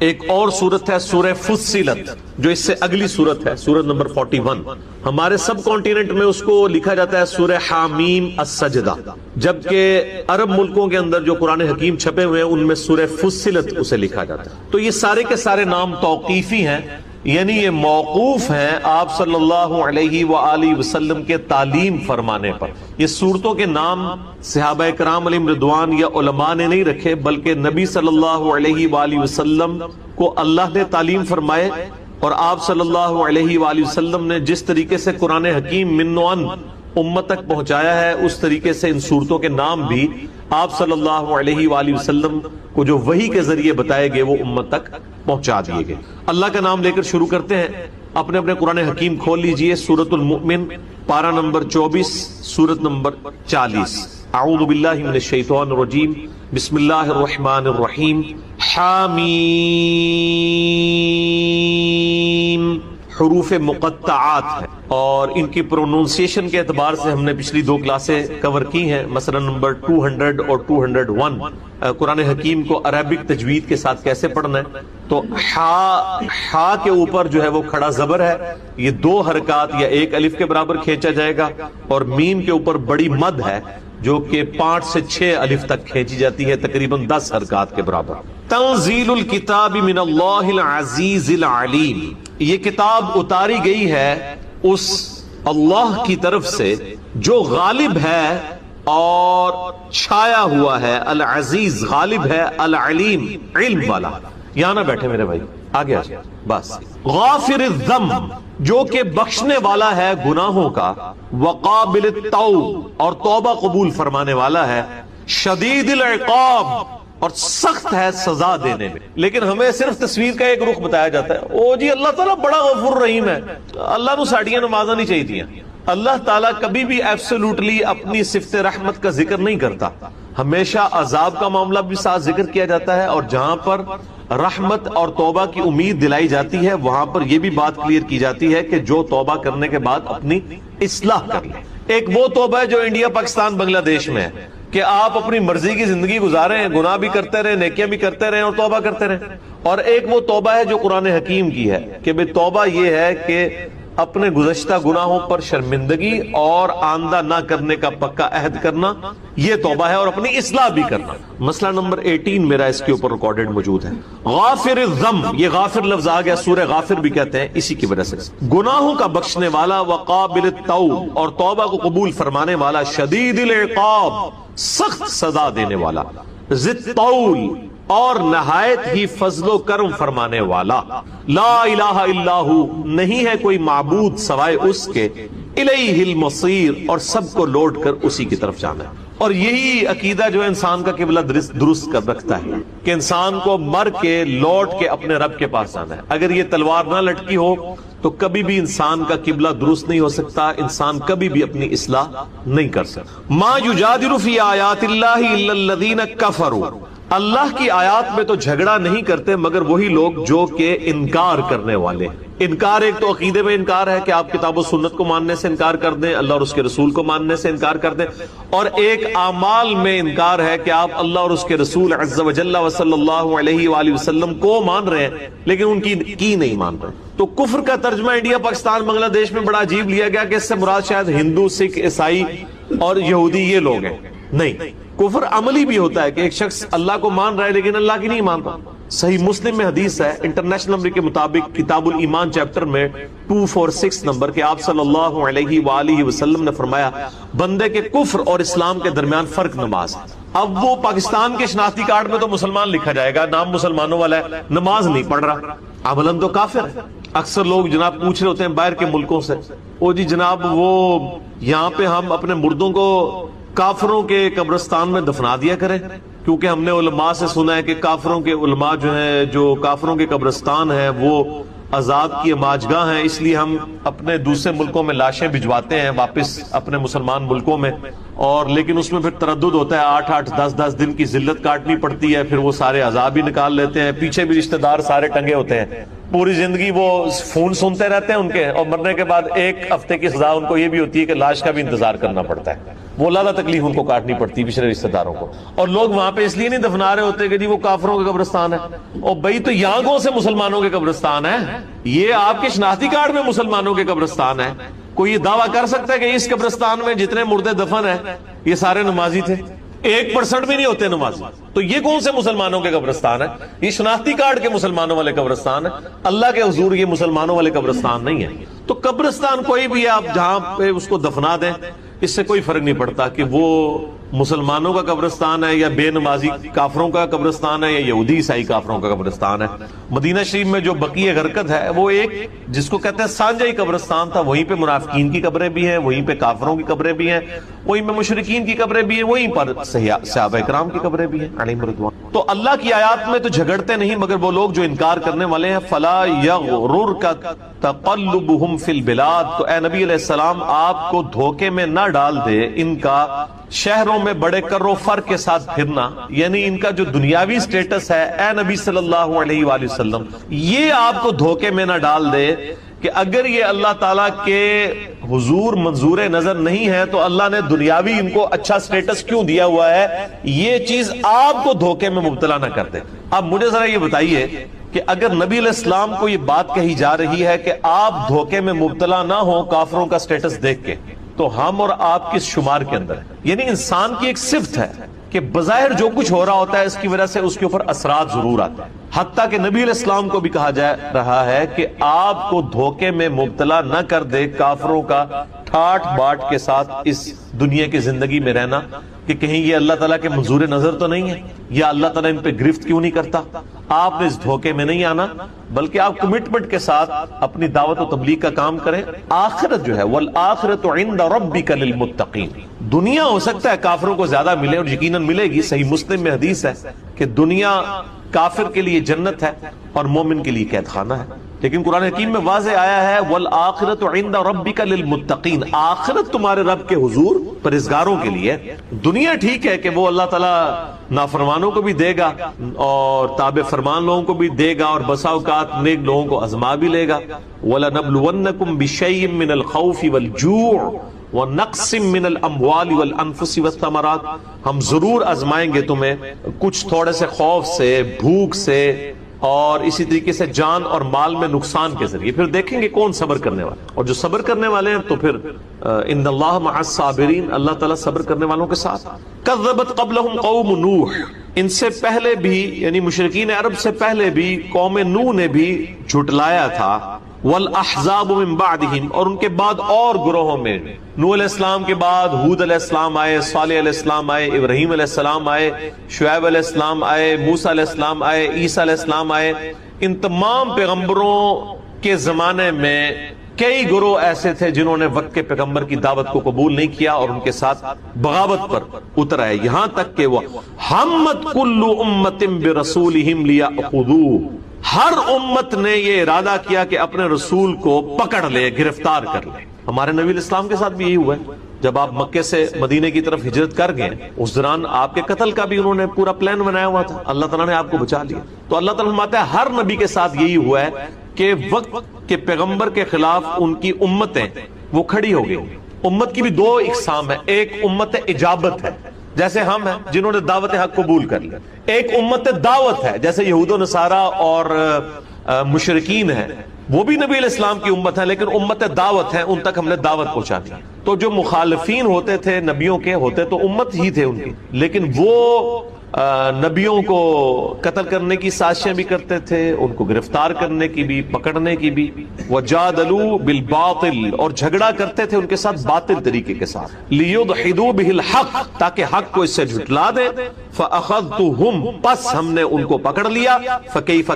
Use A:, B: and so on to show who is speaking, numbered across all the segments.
A: ایک اور سورت ہے سورہ فصلت، جو اس سے اگلی سورت ہے، سورت نمبر 41۔ ہمارے سب کانٹیننٹ میں اس کو لکھا جاتا ہے سورہ حامیم السجدہ، جبکہ عرب ملکوں کے اندر جو قرآن حکیم چھپے ہوئے ہیں ان میں سورہ فصلت اسے لکھا جاتا ہے۔ تو یہ سارے کے سارے نام توقیفی ہیں، یعنی یہ موقوف ہیں آپ صلی اللہ علیہ وآلہ وسلم کے تعلیم فرمانے پر۔ یہ سورتوں کے نام صحابہ کرام علیہم رضوان یا علماء نے نہیں رکھے، بلکہ نبی صلی اللہ علیہ وآلہ وسلم کو اللہ نے تعلیم فرمائے، اور آپ صلی اللہ علیہ وآلہ وسلم نے جس طریقے سے قرآن حکیم من و عن امت تک پہنچایا ہے، اس طریقے سے ان سورتوں کے نام بھی آپ صلی اللہ علیہ وآلہ وسلم کو جو وحی کے ذریعے بتائے گئے وہ امت تک پہنچا دیے گئے۔ اللہ کا نام لے کر شروع کرتے ہیں۔ اپنے اپنے قرآن حکیم کھول لیجئے، سورۃ المؤمن پارہ نمبر 24، سورت نمبر 40۔ اعوذ باللہ من الشیطان الرجیم، بسم اللہ الرحمن الرحیم۔ حامیم، حروف مقطعات ہیں، اور ان کی پروننسیشن کے اعتبار سے ہم نے پچھلی 2 کلاسیں کور کی ہیں، مثلا نمبر 200 اور 201 قرآن حکیم کو عربک تجوید کے ساتھ کیسے پڑھنا ہے۔ تو ہا کے اوپر جو ہے وہ کھڑا زبر ہے، یہ 2 حرکات یا 1 الف کے برابر کھینچا جائے گا، اور میم کے اوپر بڑی مد ہے جو کہ 5 سے 6 الف تک کھینچی جاتی ہے، تقریباً 10 حرکات کے برابر۔ تنزیل الکتاب من اللہ العزیز العلیم، یہ کتاب اتاری گئی ہے اس اللہ کی طرف سے جو غالب ہے اور چھایا ہوا ہے، العزیز غالب ہے، العلیم علم والا۔ یہاں نہ بیٹھے میرے بھائی، آگے آ جائے بس۔ غافر الذنب، جو کہ بخشنے والا ہے گناہوں کا، وقابل التوب، اور توبہ قبول فرمانے والا ہے، شدید العقاب، اور سخت ہے سزا دینے میں۔ لیکن ہمیں صرف تصویر کا ایک رخ بتایا جاتا ہے، او جی اللہ تعالیٰ بڑا غفور رحیم ہے، اللہ نو ساڑیاں نمازاں نہیں چاہیے تھیاں۔ اللہ تعالیٰ کبھی بھی ایبسولوٹلی اپنی صفت رحمت کا ذکر نہیں کرتا، ہمیشہ عذاب کا معاملہ بھی ساتھ ذکر کیا جاتا ہے، اور جہاں پر رحمت اور توبہ کی امید دلائی جاتی ہے وہاں پر یہ بھی بات کلیئر کی جاتی ہے کہ جو توبہ کرنے کے بعد اپنی اصلاح کر لے۔ ایک وہ توبہ ہے جو انڈیا پاکستان بنگلہ دیش میں ہے کہ آپ اپنی مرضی کی زندگی گزاریں، گناہ بھی کرتے رہیں، نیکیاں بھی کرتے رہیں اور توبہ کرتے رہیں، اور ایک وہ توبہ ہے جو قرآن حکیم کی ہے کہ بے توبہ یہ ہے کہ اپنے گزشتہ گناہوں پر شرمندگی اور آئندہ نہ کرنے کا پکا عہد کرنا، یہ توبہ ہے، اور اپنی اصلاح بھی کرنا۔ مسئلہ نمبر 18 میرا اس کے اوپر ریکارڈڈ موجود ہے۔ غافر الذنب، یہ غافر لفظ آ گیا، سورہ غافر بھی کہتے ہیں اسی کی وجہ سے، گناہوں کا بخشنے والا، وقابل التوب، اور توبہ کو قبول فرمانے والا، شدید العقاب، سخت سزا دینے والا، ذی الطول، اور نہایت ہی فضل و کرم فرمانے والا، لا الہ الا ہو، نہیں ہے کوئی معبود سوائے اس کے، الیہ المصیر، اور سب کو لوٹ کر اسی کی طرف جانا ہے۔ اور یہی عقیدہ جو انسان کا قبلہ درست کر رکھتا ہے کہ انسان کو مر کے لوٹ کے اپنے رب کے پاس جانا ہے۔ اگر یہ تلوار نہ لٹکی ہو تو کبھی بھی انسان کا قبلہ درست نہیں ہو سکتا، انسان کبھی بھی اپنی اصلاح نہیں کر سکتا۔ ما یجادل فی آیات اللہ الا الذین کفروا، اللہ کی آیات میں تو جھگڑا نہیں کرتے مگر وہی لوگ جو کہ انکار کرنے والے ہیں۔ انکار ایک تو عقیدے میں انکار ہے کہ آپ کتاب و سنت کو ماننے سے انکار کر دیں، اللہ اور اس کے رسول کو ماننے سے انکار کر دیں، اور ایک اعمال میں انکار ہے کہ آپ اللہ اور اس کے رسول عز و جل و صلی اللہ علیہ وآلہ وسلم کو مان رہے ہیں لیکن ان کی نہیں مان رہے۔ تو کفر کا ترجمہ انڈیا پاکستان بنگلہ دیش میں بڑا عجیب لیا گیا کہ اس سے مراد شاید ہندو، سکھ، عیسائی اور یہودی یہ لوگ ہیں۔ نہیں، کفر عملی بھی ہوتا ہے کہ ایک شخص اللہ کو مان رہا ہے لیکن اللہ کی نہیں مانتا۔ صحیح مسلم میں حدیث ہے انٹرنیشنل نمبر کے مطابق کتاب الایمان چیپٹر میں 246 نمبر کہ آپ صلی اللہ علیہ وآلہ وسلم نے فرمایا بندے کے کفر اور اسلام کے درمیان فرق نماز ہے۔ اب وہ پاکستان کے شناختی کارڈ میں تو مسلمان لکھا جائے گا، نام مسلمانوں والا ہے، نماز نہیں پڑھ رہا، عملاً تو کافر ہے۔ اکثر لوگ جناب پوچھ رہے ہوتے ہیں باہر کے ملکوں سے، او جی جناب وہ یہاں پہ ہم اپنے مردوں کو کافروں کے قبرستان میں دفنا دیا کریں، کیونکہ ہم نے علماء سے سنا ہے کہ کافروں کے علماء جو ہیں، جو کافروں کے قبرستان ہیں وہ عذاب کی اماجگاہ ہیں، اس لیے ہم اپنے دوسرے ملکوں میں لاشیں بھجواتے ہیں واپس اپنے مسلمان ملکوں میں، اور لیکن اس میں پھر تردد ہوتا ہے، 8-8 10-10 دن کی ذلت کاٹنی پڑتی ہے، پھر وہ سارے عذاب ہی نکال لیتے ہیں، پیچھے بھی رشتہ دار سارے ٹنگے ہوتے ہیں، پوری زندگی وہ فون سنتے رہتے ہیں ان کے، اور مرنے کے بعد 1 ہفتے کی سزا ان کو یہ بھی ہوتی ہے کہ لاش کا بھی انتظار کرنا پڑتا ہے۔ وہ زیادہ تکلیف ان کو کاٹنی پڑتی پچھلے رشتہ داروں کو. اور لوگ وہاں پہ اس لیے نہیں دفنا رہے ہوتے کہ جی وہ کافروں کا قبرستان ہے. اور بھائی تو یہاں کون سے مسلمانوں کے قبرستان ہے؟ یہ آپ کے شناختی کارڈ میں مسلمانوں کے قبرستان ہے. کوئی یہ دعویٰ کر سکتا ہے کہ اس قبرستان میں جتنے مردے دفن ہیں یہ سارے نمازی تھے؟ 1% بھی نہیں ہوتے نمازی. تو یہ کون سے مسلمانوں کے قبرستان ہے؟ یہ شناختی کارڈ کے مسلمانوں والے قبرستان ہے. اللہ کے حضور یہ مسلمانوں والے قبرستان نہیں ہے. تو قبرستان کوئی بھی آپ جہاں پہ اس کو دفنا دیں اس سے کوئی فرق نہیں پڑتا کہ وہ مسلمانوں کا قبرستان ہے یا بے نمازی کافروں کا قبرستان ہے یا یہودی عیسائی کافروں کا قبرستان ہے. مدینہ شریف میں جو بقیع غرقد ہے وہ ایک جس کو کہتے ہیں سانجائی قبرستان تھا. وہیں پہ منافقین کی قبریں بھی ہیں, وہیں پہ کافروں کی قبریں بھی ہیں, وہیں پہ مشرکین کی قبریں بھی ہیں, وہیں پر صحابہ کرام کی قبریں بھی ہیں علیہم رضوان. تو اللہ کی آیات میں تو جھگڑتے نہیں مگر وہ لوگ جو انکار کرنے والے ہیں. فلا یغررک تقلبہم فی البلاد, تو اے نبی علیہ السلام آپ کو دھوکے میں نہ ڈال دے ان کا شہروں میں بڑے کر و فر کے ساتھ پھرنا, یعنی ان کا جو دنیاوی سٹیٹس ہے اے نبی صلی اللہ علیہ وآلہ وسلم یہ آپ کو دھوکے میں نہ ڈال دے کہ اگر یہ اللہ تعالیٰ کے حضور منظور نظر نہیں ہے تو اللہ نے دنیاوی ان کو اچھا سٹیٹس کیوں دیا ہوا ہے, یہ چیز آپ کو دھوکے میں مبتلا نہ کر دے. اب مجھے ذرا یہ بتائیے کہ اگر نبی علیہ السلام کو یہ بات کہی جا رہی ہے کہ آپ دھوکے میں مبتلا نہ ہو کافروں کا سٹیٹس دیکھ کے, تو ہم اور آپ کس شمار کے اندر ہیں؟ یعنی انسان کی ایک صفت ہے کہ بظاہر جو کچھ ہو رہا ہوتا ہے اس کی وجہ سے اس کے اوپر اثرات ضرور آتے ہیں. حتیٰ کہ نبی علیہ السلام کو بھی کہا جا رہا ہے کہ آپ کو دھوکے میں مبتلا نہ کر دے کافروں کا ٹھاٹ باٹ کے ساتھ اس دنیا کی زندگی میں رہنا کہ کہیں یہ اللہ تعالیٰ کے منظور نظر تو نہیں ہے, یا اللہ تعالیٰ ان پہ گرفت کیوں نہیں کرتا. آپ نے اس دھوکے میں نہیں آنا بلکہ آپ کمٹمنٹ کے ساتھ اپنی دعوت و تبلیغ کا کام کریں. آخرت جو ہے والآخرۃ عند ربک للمتقین, دنیا ہو سکتا ہے کافروں کو زیادہ ملے اور یقیناً ملے گی. صحیح مسلم میں حدیث ہے کہ دنیا کافر کے لیے جنت ہے اور مومن کے لیے قید خانہ ہے, لیکن قرآن حکیم میں واضح آیا ہے والآخرۃ عند ربک للمتقین, آخرت تمہارے رب کے حضور پرہیزگاروں کے لیے. دنیا ٹھیک ہے کہ وہ اللہ تعالیٰ نافرمانوں کو بھی دے گا اور تابع فرمان لوگوں کو بھی دے گا اور بسا اوقات نیک لوگوں کو آزما بھی لے گا. وَلَنَبْلُوَنَّكُمْ بِشَيْءٍ مِّنَ الْخَوْفِ وَالْجُوعِ وَنَقْصٍ مِّنَ الْأَمْوَالِ وَالْأَنفُسِ وَالثَّمَرَاتِ, ہم ضرور آزمائیں گے تمہیں کچھ تھوڑے سے خوف سے, بھوک سے اور اسی طریقے سے جان اور مال میں نقصان کے ذریعے. پھر دیکھیں گے کون صبر کرنے والے, اور جو صبر کرنے والے ہیں تو پھر ان اللہ مع الصابرین, اللہ تعالیٰ صبر کرنے والوں کے ساتھ. کذبت قبلہم قوم نوح, ان سے پہلے بھی یعنی مشرکین عرب سے پہلے بھی قوم نوح نے بھی جھٹلایا تھا. والاحزاب من بعدہم, اور ان کے بعد اور گروہوں میں, نوح علیہ السلام کے بعد ہود علیہ السلام آئے, صالح علیہ السلام آئے, ابراہیم علیہ السلام آئے, شعیب علیہ السلام آئے, موسیٰ علیہ السلام آئے, عیسیٰ علیہ السلام آئے. ان تمام پیغمبروں کے زمانے میں کئی گروہ ایسے تھے جنہوں نے وقت کے پیغمبر کی دعوت کو قبول نہیں کیا اور ان کے ساتھ بغاوت پر اتر آئے, یہاں تک کہ وہ ہمت کل امت برسولہم لیأخذوہ, ہر امت نے یہ ارادہ کیا کہ اپنے رسول کو پکڑ لے, گرفتار کر لے. ہمارے نبی علیہ السلام کے ساتھ بھی یہی ہوا ہے. جب آپ مکے سے مدینہ کی طرف ہجرت کر گئے اس دوران آپ کے قتل کا بھی انہوں نے پورا پلان بنایا ہوا تھا, اللہ تعالیٰ نے آپ کو بچا لیا. تو اللہ تعالیٰ فرماتا ہے ہر نبی کے ساتھ یہی ہوا ہے کہ وقت کے پیغمبر کے خلاف ان کی امتیں وہ کھڑی ہو گئی. امت کی بھی دو اقسام ہے, ایک امت اجابت ہے جیسے ہم ہیں جنہوں نے دعوت حق قبول کر لیا, ایک امت دعوت ہے جیسے یہود و نصارہ اور مشرکین ہیں, وہ بھی نبی علیہ السلام کی امت ہے لیکن امت دعوت ہے, ان تک ہم نے دعوت پہنچا دی. تو جو مخالفین ہوتے تھے نبیوں کے ہوتے تو امت ہی تھے ان کی, لیکن وہ نبیوں کو قتل کرنے کی سازشیں بھی کرتے تھے, ان کو گرفتار کرنے کی بھی, پکڑنے کی بھی. وَجَادَلُوا بِالْبَاطِلِ, اور جھگڑا کرتے تھے ان کے ساتھ باطل طریقے کے ساتھ. لِيُدْحِدُوا بِهِ الْحَقِّ, تاکہ حق کو اس سے جھٹلا دے. فَأَخَذْتُهُمْ, پس ہم نے ان کو پکڑ لیا. فَكَيْفَ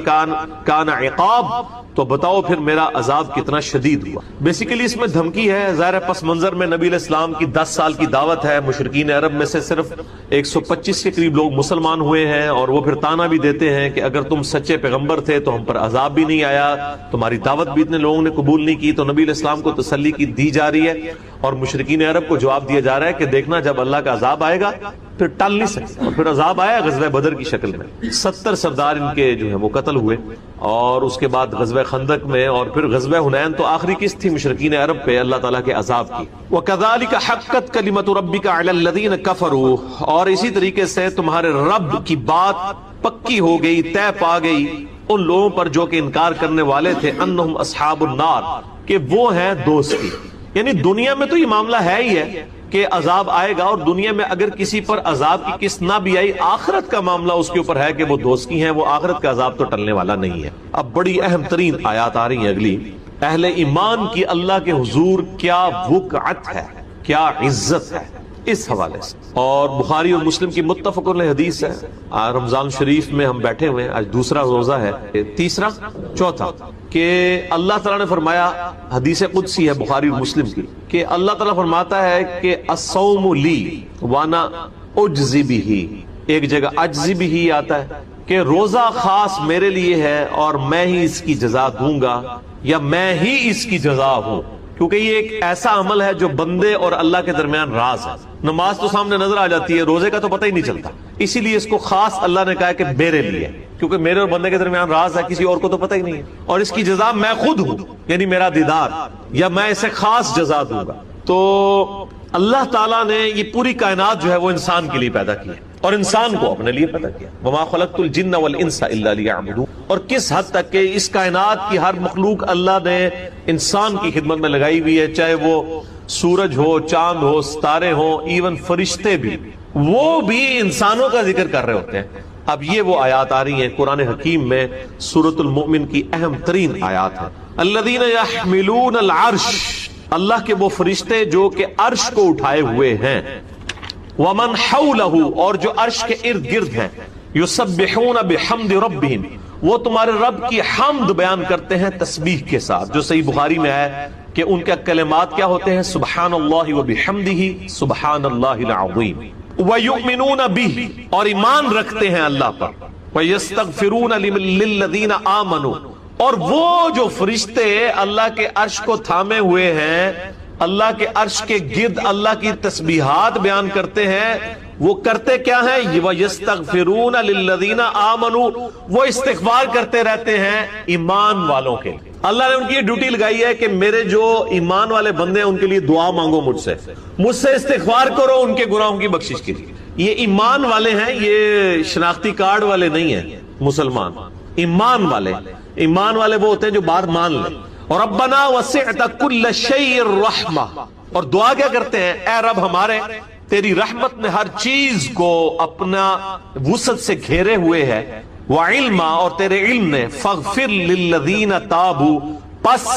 A: كَانَ عِقَابِ, تو بتاؤ پھر میرا عذاب کتنا شدید ہوا. بیسیکلی اس میں دھمکی ہے, ظاہر پس منظر میں نبی علیہ السلام کی 10 سال کی دعوت ہے, مشرکین عرب میں سے صرف 125 کے قریب لوگ مسلمان ہوئے ہیں, اور وہ پھر تانا بھی دیتے ہیں کہ اگر تم سچے پیغمبر تھے تو ہم پر عذاب بھی نہیں آیا, تمہاری دعوت بھی اتنے لوگوں نے قبول نہیں کی. تو نبی علیہ السلام کو تسلی کی دی جا رہی ہے اور مشرکین عرب کو جواب دیا جا رہا ہے کہ دیکھنا جب اللہ کا عذاب آئے گا پھر ٹل نہیں سکتے. اور پھر عذاب آیا غزوہ بدر کی شکل میں. 70 سردار ان کے جو ہیں وہ قتل ہوئے. اور اس کے بعد غزوہ خندق میں اور پھر غزوہ حنین تو آخری قسط تھی مشرکین عرب پہ اللہ تعالیٰ کے عذاب کی. وَكَذَلِكَ حَقَّتْ كَلِمَةُ رَبِّكَ عَلَى الَّذِينَ كَفَرُوا، اور اسی طریقے سے تمہارے رب کی بات پکی ہو گئی، طے پا گئی ان لوگوں پر جو کہ انکار کرنے والے تھے، انہم اصحاب النار، کہ وہ ہیں دوزخی. یعنی دنیا میں تو یہ معاملہ ہے ہی ہے کہ عذاب آئے گا، اور دنیا میں اگر کسی پر عذاب کی قسط نہ بھی آئی، آخرت کا معاملہ اس کے اوپر ہے کہ وہ دوزخی ہیں، وہ آخرت کا عذاب تو ٹلنے والا نہیں ہے. اب بڑی اہم ترین آیات آ رہی ہیں اگلی. اہل ایمان کی اللہ کے حضور کیا وقعت ہے، کیا عزت ہے، اس حوالے سے. اور بخاری اور مسلم کی متفق علیہ حدیث ہے. رمضان شریف میں ہم بیٹھے ہوئے ہیں، آج دوسرا روزہ ہے، تیسرا چوتھا، کہ اللہ تعالیٰ نے فرمایا، حدیث قدسی ہے بخاری اور مسلم کی، کہ اللہ تعالیٰ فرماتا ہے کہ الصوم لی وانا اجزی بہ. ایک جگہ اجزی بہ آتا ہے کہ روزہ خاص میرے لیے ہے اور میں ہی اس کی جزا دوں گا، یا میں ہی اس کی جزا ہوں. کیونکہ یہ ایک ایسا عمل ہے جو بندے اور اللہ کے درمیان راز ہے. نماز تو سامنے نظر آ جاتی ہے، روزے کا تو پتہ ہی نہیں چلتا، اسی لیے اس کو خاص اللہ نے کہا کہ میرے لیے، کیونکہ میرے اور بندے کے درمیان راز ہے، کسی اور کو تو پتہ ہی نہیں ہے. اور اس کی جزا میں خود ہوں، یعنی میرا دیدار، یا میں اسے خاص جزا دوں گا. تو اللہ تعالیٰ نے یہ پوری کائنات جو ہے وہ انسان کے لیے پیدا کی ہے، اور انسان کو اپنے لیے پیدا کیا. وما خلقت الجن والانس الا لیعبدون. اور کس حد تک کہ اس کائنات کی ہر مخلوق اللہ نے انسان کی خدمت میں لگائی ہوئی ہے، چاہے وہ سورج ہو، چاند ہو، ستارے ہو، ایون فرشتے بھی، وہ بھی انسانوں کا ذکر کر رہے ہوتے ہیں. اب یہ وہ آیات آ رہی ہیں قرآن حکیم میں، سورۃ المؤمن کی اہم ترین آیات ہے. الذین یحملون العرش، اللہ کے وہ فرشتے جو کہ عرش کو اٹھائے ہوئے ہیں، ومن حولہ، اور جو عرش کے ارد گرد ہیں، یسبحون بحمد ربہم، وہ تمہارے رب کی حمد بیان کرتے ہیں تسبیح کے ساتھ، جو صحیح بخاری میں ہے کہ ان کے کلمات کیا ہوتے ہیں، سبحان اللہ وبحمدہ سبحان اللہ العظیم. ویؤمنون بہ، اور ایمان رکھتے ہیں اللہ پر. ویستغفرون للذین آمنوا، اور وہ جو فرشتے اللہ کے عرش کو تھامے ہوئے ہیں، اللہ کے عرش کے گرد اللہ کی تسبیحات بیان کرتے ہیں، وہ کرتے کیا ہیں، وَيَسْتَغْفِرُونَ لِلَّذِينَ آمَنُوا، وہ استغفار کرتے رہتے ہیں ایمان والوں کے. اللہ نے ان کی یہ ڈیوٹی لگائی ہے کہ میرے جو ایمان والے بندے ہیں ان کے لیے دعا مانگو مجھ سے استغفار کرو ان کے گناہوں کی بخشش کے لیے. یہ ایمان والے ہیں، یہ شناختی کارڈ والے نہیں ہیں مسلمان. ایمان والے وہ ہوتے ہیں جو بات مان لیں. اور ربنا وسعت کل شیء رحمہ، اور دعا کیا کرتے ہیں، اے رب ہمارے، تیری رحمت نے ہر چیز کو اپنا وسعت سے گھیرے ہوئے ہے. وعلما، اور تیرے علم نے، فاغفر للذین تابوا، پس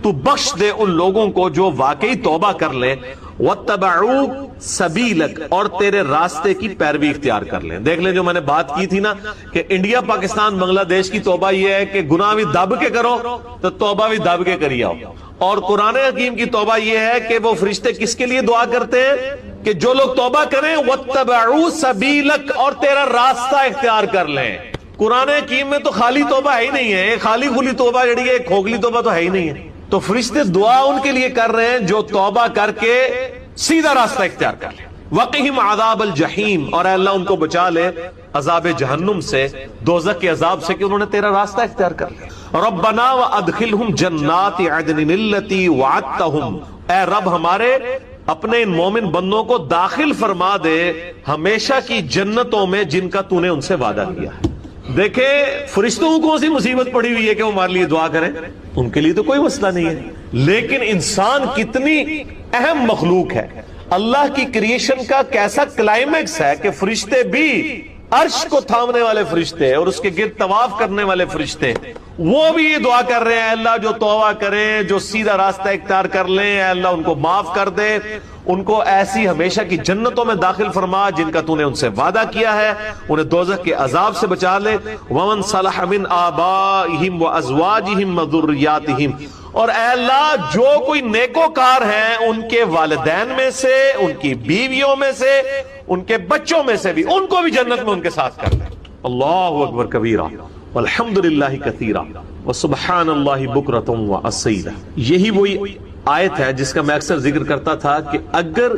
A: تو بخش دے ان لوگوں کو جو واقعی توبہ کر لیں، واتبعوا سبیلک، اور تیرے راستے کی پیروی اختیار کر لیں. دیکھ لیں جو میں نے بات کی تھی نا کہ انڈیا پاکستان بنگلہ دیش کی توبہ یہ ہے کہ گناہ بھی دب کے کرو تو توبہ بھی دب کے کری آؤ. اور قرآن حکیم کی توبہ یہ ہے کہ وہ فرشتے کس کے لیے دعا کرتے ہیں کہ جو لوگ توبہ کریں، واتبعوا سبیلک، اور تیرا راستہ اختیار کر لیں. قرآن حکیم میں تو خالی توبہ ہے ہی نہیں ہے، خالی کھلی توبہ جڑی ہے، کھوکھلی توبہ تو ہے ہی نہیں ہے. تو فرشتے دعا ان کے لیے کر رہے ہیں جو توبہ کر کے سیدھا راستہ اختیار کر لیں. وقہم عذاب الجحیم، اور اے اللہ ان کو بچا لے عذاب جہنم سے، دوزخ کے عذاب سے، کہ انہوں نے تیرا راستہ اختیار کر لیا. ربنا وادخلہم جنات عدن التی وعدتہم، اے رب ہمارے اپنے ان مومن بندوں کو داخل فرما دے ہمیشہ کی جنتوں میں جن کا تو نے ان سے وعدہ کیا ہے. دیکھیں فرشتوں کو کون سی مصیبت پڑی ہوئی ہے کہ وہ ہمارے لیے دعا کریں، ان کے لیے تو کوئی مسئلہ نہیں ہے. لیکن انسان کتنی اہم مخلوق ہے، اللہ کی کریشن کا کیسا کلائمیکس ہے کہ فرشتے بھی، عرش کو تھامنے والے فرشتے اور اس کے گرد طواف کرنے والے فرشتے، وہ بھی یہ دعا کر رہے ہیں، اللہ جو توبہ کریں، جو سیدھا راستہ اختیار کر لیں، اے اللہ ان کو معاف کر دے، ان کو ایسی ہمیشہ کی جنتوں میں داخل فرما جن کا تو نے ان سے وعدہ کیا ہے، انہیں دوزخ کے عذاب سے بچا لے. ومن صلح من آبائہم وازواجہم وذریاتہم، اور اے اللہ جو کوئی نیکوکار ہیں ان کے والدین میں سے، ان کی بیویوں میں سے، ان کے بچوں میں سے بھی، ان کو بھی جنت میں ان کے ساتھ کر لیں. اللہ اکبر کبیرہ والحمدللہ کثیرہ وسبحان اللہ بکرۃ واصیلا. یہی وہی آیت ہے جس کا میں اکثر ذکر کرتا تھا کہ اگر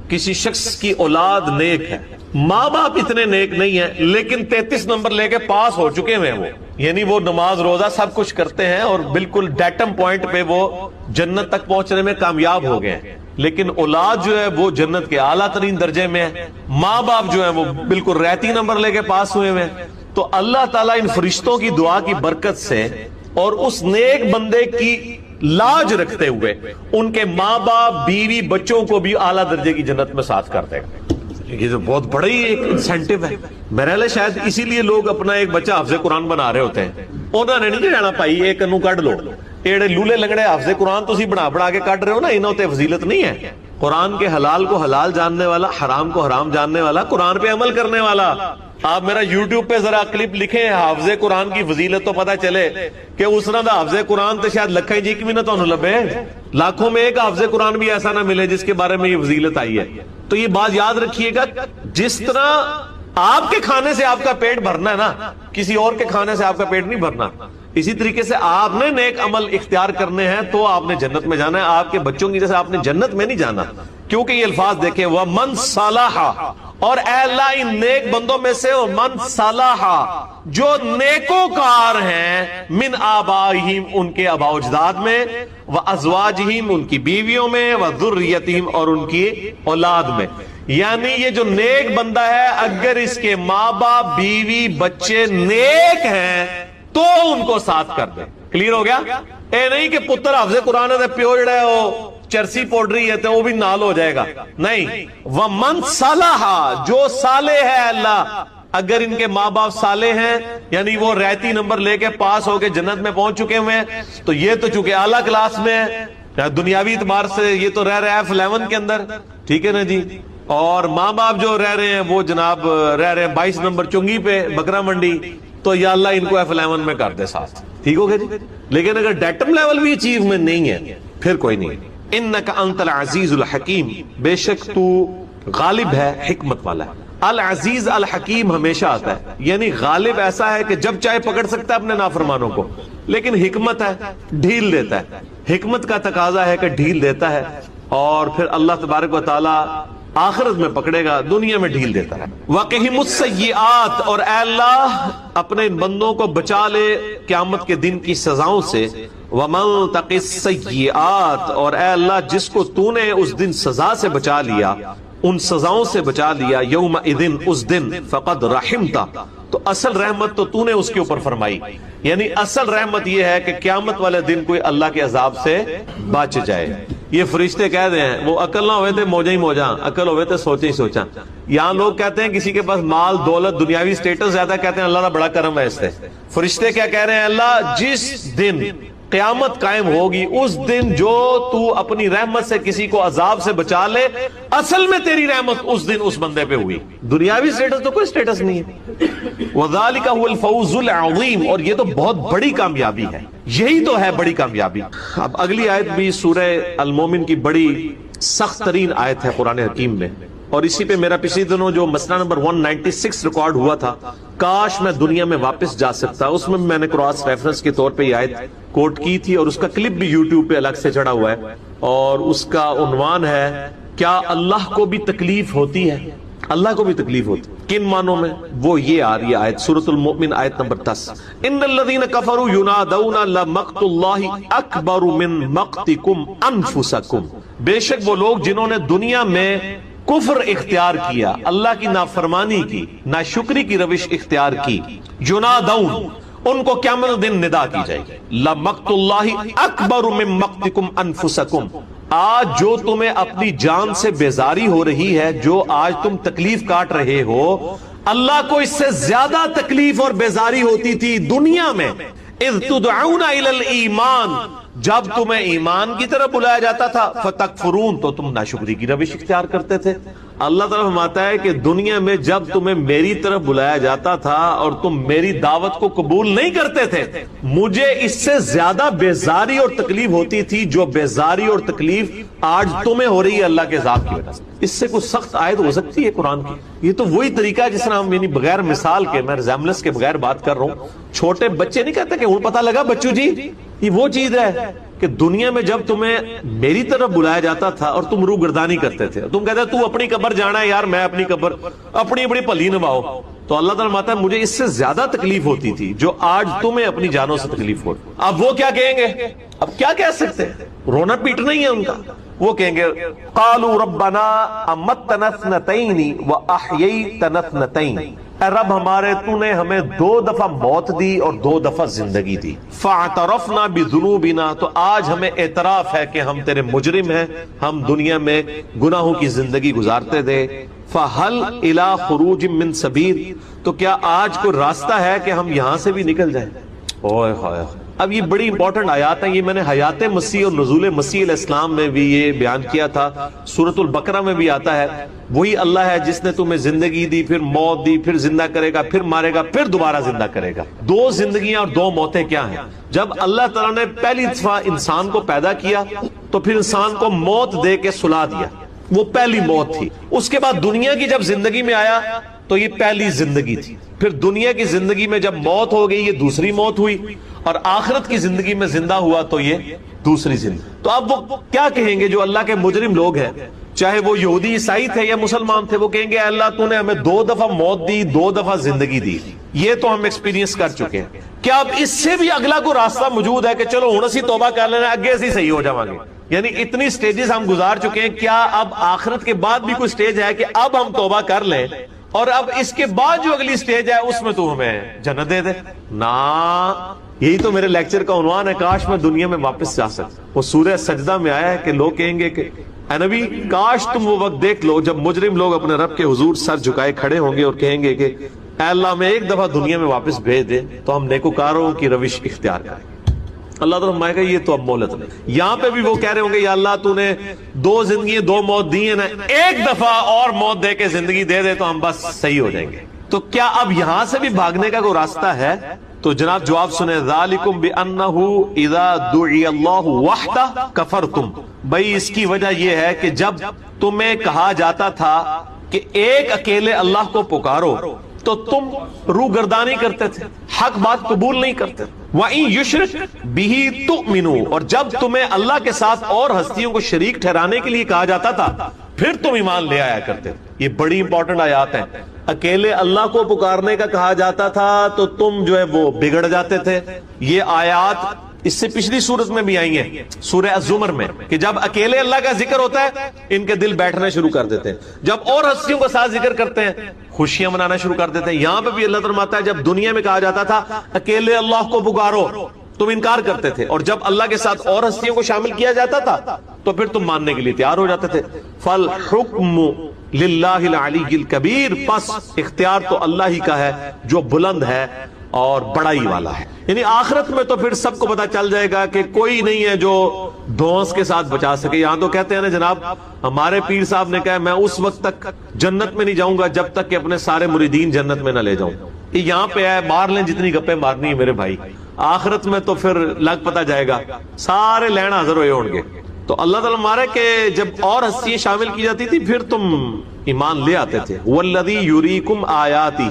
A: کسی شخص کی اولاد نیک ہے ماں باپ اتنے نیک نہیں ہیں لیکن 33 نمبر لے کے پاس ہو چکے ہیں وہ، یعنی وہ نماز روزہ سب کچھ کرتے ہیں اور بالکل ڈیٹم پوائنٹ پہ وہ جنت تک پہنچنے میں کامیاب ہو گئے ہیں، لیکن اولاد جو ہے وہ جنت کے اعلیٰ ترین درجے میں ہے، ماں باپ جو ہے وہ بالکل ریتی نمبر لے کے پاس ہوئے ہیں۔ تو اللہ تعالیٰ ان فرشتوں کی دعا کی برکت سے اور اس نیک بندے کی لاج رکھتے ہوئے ان کے ماں باپ بیوی بچوں کو بھی اعلیٰ درجے کی جنت میں ساتھ کر دے گا۔ یہ تو بہت بڑی ایک انسینٹیو ہے، میرا لئے شاید اسی لیے لوگ اپنا ایک بچہ حافظ قرآن بنا رہے ہوتے ہیں۔ انہوں نے نہیں جانا پائی ایک کنو کٹ لو، ایڑے لولے لنگڑے حافظ قرآن تو بنا کے کٹ رہے ہو نا، انہوں تے فضیلت نہیں ہے۔ قرآن کے حلال کو حلال جاننے والا، حرام کو حرام جاننے والا، قرآن پہ عمل کرنے والا۔ آپ میرا یوٹیوب پہ ذرا کلپ لکھیں حافظ قرآن کی فضیلت تو پتہ چلے کہ اس طرح دا حافظ قرآن تو شاید لکھیں جی کی بھی نہ تو لبے، لاکھوں میں ایک حافظ قرآن بھی ایسا نہ ملے جس کے بارے میں یہ فضیلت آئی ہے۔ تو یہ بات یاد رکھیے گا، جس طرح آپ کے کھانے سے آپ کا پیٹ بھرنا ہے نا، کسی اور کے کھانے سے آپ کا پیٹ نہیں بھرنا، اسی طریقے سے آپ نے نیک عمل اختیار کرنے ہیں تو آپ نے جنت میں جانا ہے، آپ کے بچوں کی جیسے آپ نے جنت میں نہیں جانا۔ کیونکہ یہ الفاظ دیکھیں وَمَنْ صَلَحَ، اور اے اللہ ان نیک بندوں میں سے وَمَنْ صَلَحَ جو نیکوکار ہیں، من آبائہم ان کے آباء و اجداد میں، وَأَزْوَاجِهِمْ ان کی بیویوں میں، وَذُرِّيَّتِهِمْ اور ان کی اولاد میں۔ یعنی یہ جو نیک بندہ ہے اگر اس کے ماں باپ بیوی بچے نیک ہیں تو ان کو ساتھ کر دیں۔ کلیئر ہو گیا؟ اے نہیں کہ پتر حافظ قرآن ہے پیو جڑا ہے وہ چرسی پوڈری ہے تو وہ بھی نال ہو جائے گا، نہیں۔ وَمَنْ صَلَحَ جو صالح ہے اللہ، اگر ان کے ماں باپ صالح ہیں یعنی وہ ریتی نمبر لے کے پاس ہو کے جنت میں پہنچ چکے ہوئے ہیں، تو یہ تو چونکہ اعلیٰ کلاس میں ہے دنیاوی اعتبار سے، یہ تو رہ رہا ہے F11 کے اندر، ٹھیک ہے نا جی۔ اور ماں باپ جو رہ رہے ہیں وہ جناب رہ رہے ہیں 22 نمبر چنگی پہ بکرا منڈی، تو یا اللہ ان کو F11 میں کر دے ساتھ، ٹھیک ہو گیا جی۔ لیکن اگر ڈیٹم لیول بھی اچیومنٹ نہیں ہے پھر کوئی نہیں۔ انک انت العزیز الحکیم، بے شک تو غالب ہے حکمت والا ہے۔ العزیز الحکیم ہمیشہ آتا ہے، یعنی غالب ایسا ہے کہ جب چاہے پکڑ سکتا ہے اپنے نافرمانوں کو، لیکن حکمت ہے ڈھیل دیتا ہے، حکمت کا تقاضا ہے کہ ڈھیل دیتا ہے، اور پھر اللہ تبارک و تعالی آخرت میں پکڑے گا، دنیا میں ڈھیل دیتا ہے۔ وَقِهِمُ السَّيِّئَاتِ اور اے اللہ اپنے ان بندوں کو بچا لے قیامت کے دن کی سزاؤں سے۔ وَمَن تَقِ السَّيِّئَاتِ اور اے اللہ جس کو تو نے اس دن سزا سے بچا لیا، ان سزاؤں سے بچا لیا، یومئذ اس دن، فقد رحمتا تو اصل رحمت تو نے اس کے اوپر فرمائی، یعنی اصل رحمت یہ ہے کہ قیامت والے دن کوئی اللہ کے عذاب سے بچ جائے۔ یہ فرشتے کہہ دے ہیں وہ عقل نہ ہوئے تھے موجہ ہی موجہ، عقل ہوئے تھے سوچے ہی سوچا۔ یہاں لوگ کہتے ہیں کسی کے پاس مال دولت دنیاوی سٹیٹس زیادہ، کہتے ہیں اللہ کا بڑا کرم ہے اس سے۔ فرشتے کیا کہہ رہے ہیں؟ اللہ جس دن قیامت قائم ہوگی اس دن جو تو اپنی رحمت سے کسی کو عذاب سے بچا لے، اصل میں تیری رحمت اس دن اس بندے پہ ہوئی، دنیاوی سٹیٹس تو کوئی سٹیٹس نہیں ہے۔ وَذَلِكَ هُوَ الْفَوْزُ الْعَظِيمُ اور یہ تو بہت بڑی کامیابی ہے، یہی تو ہے بڑی کامیابی۔ اب اگلی آیت بھی سورہ المومن کی بڑی سخت ترین آیت ہے قرآن حکیم میں، اور اسی پہ میرا پچھلی دنوں جو مسئلہ نمبر 196 ریکارڈ ہوا تھا، کاش میں دنیا میں واپس جا سکتا، اس میں میں نے کراس ریفرنس کے طور پہ یہ آیت کوٹ کی تھی، اور اس کا کلپ بھی یوٹیوب پہ الگ سے چڑھا ہوا ہے، اور اس کا عنوان ہے کیا اللہ کو بھی تکلیف ہوتی ہے؟ اللہ کو بھی تکلیف ہوتی کن معنوں میں؟ وہ یہ آ رہی ہے آیت سورۃ المؤمن آیت نمبر 10، ان الذین کفروا ینادون لمقت اللہ اکبر من مقتکم انفسکم، بے شک وہ لوگ جنہوں نے دنیا میں کفر اختیار کیا، اللہ کی نافرمانی کی، ناشکری کی روش اختیار کی، ینادون ان کو قیامت دن ندا کی جائے گی، لمقت اللہ اکبر من مقتکم انفسکم، آج جو تمہیں اپنی جان سے بیزاری ہو رہی ہے، جو آج تم تکلیف کاٹ رہے ہو، اللہ کو اس سے زیادہ تکلیف اور بیزاری ہوتی تھی دنیا میں، اذ تدعون الی الایمان جب تمہیں ایمان کی طرف بلایا جاتا تھا، فتکفرون تو تم ناشکری کی روش اختیار کرتے تھے۔ اللہ تعالیٰ فرماتا ہے کہ دنیا میں جب تمہیں میری طرف بلایا جاتا تھا اور تم میری دعوت کو قبول نہیں کرتے تھے، مجھے اس سے زیادہ بیزاری اور تکلیف ہوتی تھی جو بیزاری اور تکلیف آج تمہیں ہو رہی ہے اللہ کے عذاب کی وجہ سے۔ اس سے کوئی سخت آیت ہو سکتی ہے قرآن کی؟ یہ تو وہی طریقہ ہے جس طرح ہم یعنی بغیر مثال کے، میں ریزیمبلنس کے بغیر بات کر رہا ہوں، چھوٹے بچے نہیں کہتے کہ ہوں پتہ لگا بچو جی یہ وہ چیز ہے، کہ دنیا میں جب تمہیں میری طرف بلایا جاتا تھا اور تم روگردانی کرتے تھے، تم کہتے تو اپنی قبر جانا ہے یار، میں اپنی قبر اپنی بڑی پلی نبھاؤ، تو اللہ تعالیٰ ماتا ہے مجھے اس سے زیادہ تکلیف ہوتی تھی جو آج تمہیں اپنی جانوں سے تکلیف ہو۔ اب وہ کیا کہیں گے؟ اب کیا کہہ سکتے ہیں؟ رونا پیٹنا ہی ہے ان کا۔ وہ کہیں گے قالوا ربنا امتنا اثنتین واحییتنا اثنتین، اے رب ہمارے تو نے ہمیں 2 دفعہ موت دی اور 2 دفعہ زندگی دی، فاعترفنا بذنوبنا، تو آج ہمیں اعتراف ہے کہ ہم تیرے مجرم ہیں، ہم دنیا میں گناہوں کی زندگی گزارتے تھے، فہل الی خروج من سبیل، تو کیا آج کوئی راستہ ہے کہ ہم یہاں سے بھی نکل جائیں؟ اوہ ہائے۔ اب یہ بڑی امپورٹنٹ آیات ہیں، یہ میں نے حیات مسیح اور نزول مسیح علیہ السلام میں بھی یہ بیان کیا تھا، سورۃ البقرہ میں بھی آتا ہے، وہی اللہ ہے جس نے تمہیں زندگی دی، پھر موت دی، پھر زندہ کرے گا، پھر مارے گا، پھر دوبارہ زندہ کرے گا۔ 2 زندگیاں اور 2 موتیں کیا ہیں؟ جب اللہ تعالیٰ نے پہلی دفعہ انسان کو پیدا کیا تو پھر انسان کو موت دے کے سلا دیا، وہ پہلی موت تھی۔ اس کے بعد دنیا کی جب زندگی میں آیا تو یہ پہلی زندگی تھی، پھر دنیا کی زندگی میں جب موت ہو گئی یہ دوسری موت ہوئی، اور آخرت کی زندگی میں زندہ ہوا تو یہ دوسری زندگی۔ تو اب وہ کیا کہیں گے جو اللہ کے مجرم لوگ ہیں، چاہے وہ یہودی عیسائی تھے یا مسلمان تھے، وہ کہیں گے اے اللہ تو نے ہمیں 2 دفعہ موت دی، 2 دفعہ زندگی دی، یہ تو ہم ایکسپیرینس کر چکے ہیں، کیا اب اس سے بھی اگلا کوئی راستہ موجود ہے کہ چلو ہن اسی توبہ کر لینا، اگے اسی صحیح ہو جاواں گے؟ یعنی اتنی سٹیجز ہم گزار چکے ہیں، کیا اب آخرت کے بعد بھی کوئی سٹیج ہے کہ اب ہم توبہ کر لیں اور اب اس کے بعد جو اگلی سٹیج ہے اس میں تو ہمیں جنت دے دے؟ نا، یہی تو میرے لیکچر کا عنوان ہے، کاش میں دنیا میں واپس جا سکتا۔ وہ سورہ سجدہ میں آیا ہے کہ لوگ کہیں گے کہ اے نبی کاش تم وہ وقت دیکھ لو جب مجرم لوگ اپنے رب کے حضور سر جھکائے کھڑے ہوں گے اور کہیں گے کہ اے اللہ میں ایک دفعہ دنیا میں واپس بھیج دے تو ہم نیکوکاروں کی روش اختیار کریں گے۔ اللہ تعالیٰ فرمائے گا یہ تو اب مہلت نہیں۔ یہاں پہ بھی وہ کہہ رہے ہوں گے یا اللہ تو نے 2 زندگی 2 موت دی ہیں نا، ایک دفعہ اور موت دے کے زندگی دے دے تو ہم بس صحیح ہو جائیں گے۔ تو کیا اب یہاں سے بھی بھاگنے کا کوئی راستہ ہے؟ تو جناب جواب سنیں، ذالکم بانہ اذا دعی اللہ وحدہ کفرتم، بھائی اس کی وجہ یہ ہے کہ جب تمہیں کہا جاتا تھا کہ ایک اکیلے اللہ کو پکارو تو تم روگردانی کرتے تھے، حق بات قبول نہیں کرتے۔ وَإِن يُشْرِكْ بِهِ تُؤْمِنُوا، اور جب تمہیں اللہ کے ساتھ اور ہستیوں کو شریک ٹھہرانے کے لیے کہا جاتا تھا پھر تم ایمان لے آیا کرتے تھے۔ یہ بڑی امپورٹنٹ آیات ہیں، اکیلے اللہ کو پکارنے کا کہا جاتا تھا تو تم جو ہے وہ بگڑ جاتے تھے۔ یہ آیات اس سے پچھلی سورت میں بھی آئی ہیں، سورہ الزمر میں، کہ جب اکیلے اللہ کا ذکر ہوتا ہے ان کے دل بیٹھنا شروع کر دیتے ہیں، جب اور ہستیوں کے ساتھ ذکر کرتے ہیں خوشیاں منانا شروع کر دیتے ہیں۔ یہاں پہ بھی اللہ فرماتا ہے جب دنیا میں کہا جاتا تھا اکیلے اللہ کو پکارو تم انکار کرتے تھے، اور جب اللہ کے ساتھ اور ہستیوں کو شامل کیا جاتا تھا تو پھر تم ماننے کے لیے تیار ہو جاتے تھے۔ فالحکم للہ العلی الکبیر، پس اختیار تو اللہ ہی کا ہے جو بلند ہے اور بڑائی والا ہے۔ یعنی آخرت میں تو پھر سب کو پتا چل جائے گا کہ کوئی نہیں ہے جو دھونس کے ساتھ بچا سکے۔ یہاں تو کہتے ہیں نا جناب، ہمارے پیر صاحب نے کہا میں اس وقت تک جنت میں نہیں جاؤں گا جب تک کہ اپنے سارے مریدین جنت میں نہ لے جاؤں۔ یہ یہاں پہ ہے، مار لیں جتنی گپیں مارنی ہے میرے بھائی، آخرت میں تو پھر لگ پتا جائے گا، سارے لین حاضر ہوئے ہوں گے۔ تو اللہ تعالیٰ مارے کہ جب اور ہستیاں شامل کی جاتی تھی پھر تم ایمان لے آتے تھے۔ والذی یریکم آیاتہ،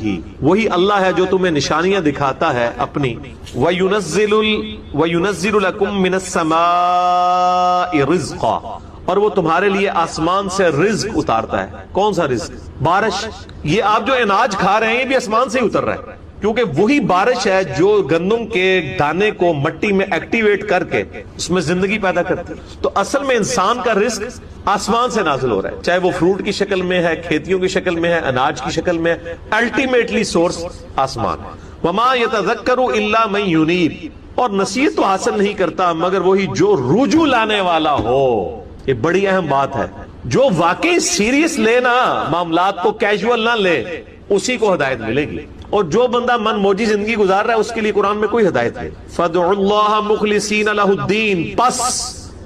A: وہی اللہ ہے جو تمہیں نشانیاں دکھاتا ہے اپنی۔ وینزل لکم من السماء رزقا، اور وہ تمہارے لیے آسمان سے رزق اتارتا ہے۔ کون سا رزق؟ بارش۔ یہ آپ جو اناج کھا رہے ہیں یہ بھی آسمان سے ہی اتر رہا ہے، کیونکہ وہی بارش ہے جو گندم کے دانے کو مٹی میں ایکٹیویٹ کر کے اس میں زندگی پیدا کرتی ہے۔ تو اصل میں انسان کا رزق آسمان سے نازل ہو رہا ہے، چاہے وہ فروٹ کی شکل میں ہے، کھیتیوں کی شکل میں ہے، اناج کی شکل میں ہے، الٹیمیٹلی سورس آسمان۔ وما یتذکر الا من ینیب، اور نصیحت تو حاصل نہیں کرتا مگر وہی جو رجوع لانے والا ہو۔ یہ بڑی اہم بات ہے، جو واقعی سیریس لے نا، معاملات کو کیجول نہ لے، اسی کو ہدایت ملے گی۔ اور جو بندہ من موجی زندگی گزار رہا ہے اس کے لیے قرآن میں کوئی ہدایت نہیں۔ فَادْعُوا اللَّهَ مُخْلِصِينَ لَهُ الدِّينَ، پس